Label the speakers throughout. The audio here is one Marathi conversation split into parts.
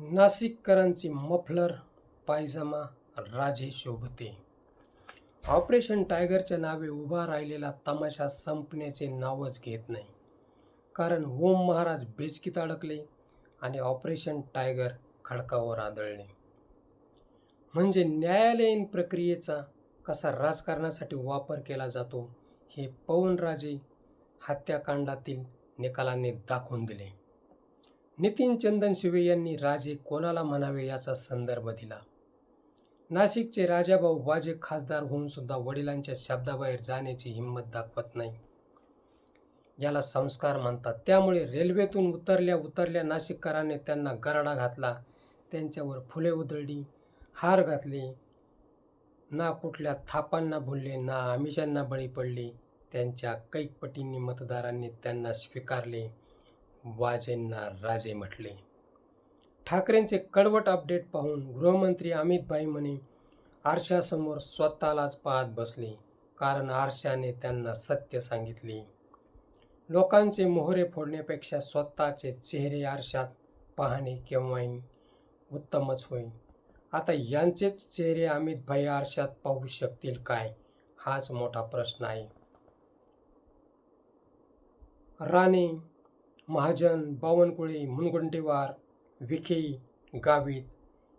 Speaker 1: नाशिककरांची मफलर पायजमा राजे शोभते. ऑपरेशन टायगरच्या नावे उभा राहिलेला तमाशा संपण्याचे नावच घेत नाही. कारण ओम महाराज बेचकीत अडकले आणि ऑपरेशन टायगर खडकावर आदळले. म्हणजे न्यायालयीन प्रक्रियेचा कसा राजकारणासाठी वापर केला जातो हे पवनराजे हत्याकांडातील निकालांनी दाखवून दिले. नितीन चंदनशिवे यांनी राजे कोणाला म्हणावे याचा संदर्भ दिला. नाशिकचे राजाभाऊ वाजे खासदार होऊन सुद्धा वडिलांच्या शब्दाबाहेर जाण्याची हिंमत दाखवत नाही. याला संस्कार म्हणतात. त्यामुळे रेल्वेतून उतरल्या नाशिककरांनी त्यांना गराडा घातला, त्यांच्यावर फुले उधळली, हार घातले, ना कुठल्या थापांना भुलले, ना आमिषांना बळी पडले. त्यांच्या कैकपटींनी मतदारांनी त्यांना स्वीकारले, वाजेंना राजे म्हटले. ठाकरेंचे कडवट अपडेट पाहून गृहमंत्री अमित भाई म्हणे आरशासमोर स्वतःलाच पाहत बसले, कारण आरशाने त्यांना सत्य सांगितले. लोकांचे मोहरे फोडण्यापेक्षा स्वतःचे चेहरे आरशात पाहणे केव्हाही उत्तमच होईल. आता यांचेच चेहरे अमित भाई आरशात पाहू शकतील काय, हाच मोठा प्रश्न आहे. राणे, महाजन, बावनकुळे, मुनगंटीवार, विखे, गावित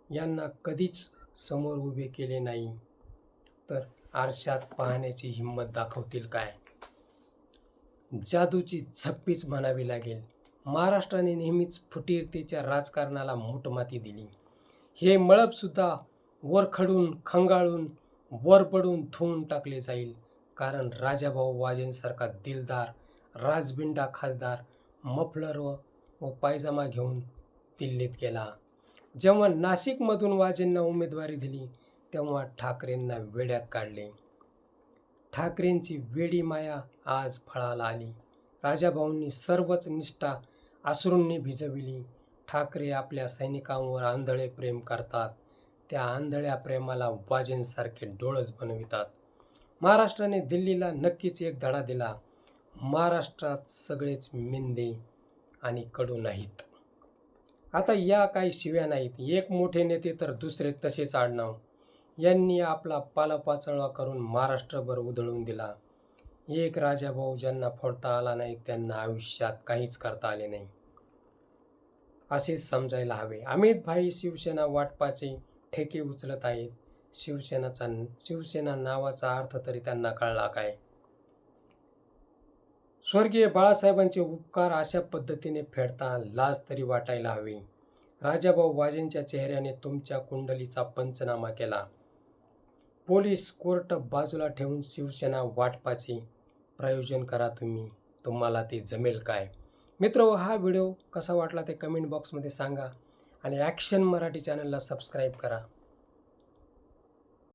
Speaker 1: यांना कधीच समोर उभे केले नाही, तर आरशात पाहण्याची हिंमत दाखवतील काय? जादूची झप्पीच म्हणावी लागेल. महाराष्ट्राने नेहमीच फुटीरतेच्या राजकारणाला मूठमाती दिली. हे मळबसुद्धा वरखडून, खंगाळून, वरपडून धुवून टाकले जाईल. कारण राजाभाऊ वाजेंसारखा दिलदार राजबिंडा खासदार मफलर व पायजमा घेऊन दिल्लीत गेला. जेव्हा नाशिकमधून वाजेंना उमेदवारी दिली, तेव्हा ठाकरेंना वेड्यात काढले. ठाकरेंची वेडी माया आज फळाला आली. राजाभाऊंनी सर्वच निष्ठा अश्रूंनी भिजविली. ठाकरे आपल्या सैनिकांवर आंधळे प्रेम करतात. त्या आंधळ्या प्रेमाला वाजेंसारखे डोळस बनवितात. महाराष्ट्राने दिल्लीला नक्कीच एक धडा दिला. महाराष्ट्रात सगळेच मिंदे आणि कडू नाहीत. आता या काही शिव्या नाहीत. एक मोठे नेते तर दुसरे तसेच आडनाव यांनी आपला पालापाचोळा करून महाराष्ट्रभर उधळून दिला. एक राजाभाऊ ज्यांना फोडता आला नाही, त्यांना आयुष्यात काहीच करता आले नाही, असेच समजायला हवे. अमित भाई शिवसेना वाटपाचे ठेके उचलत आहेत. शिवसेना नावाचा अर्थ तरी त्यांना कळला काय? स्वर्गीय बाळासाहेबांचे उपकार अशा पद्धतीने फेडता लाज तरी वाटायला हवी. राजाभाऊ वाजेंच्या चेहऱ्याने तुमच्या कुंडलीचा पंचनामा केला. पोलीस कोर्ट बाजूला ठेवून शिवसेना वाटपाचे प्रयोजन करा. तुम्हाला ते जमेल काय? मित्र, हा व्हिडिओ कसा वाटला ते कमेंट बॉक्समध्ये सांगा आणि ॲक्शन मराठी चॅनलला सबस्क्राईब करा.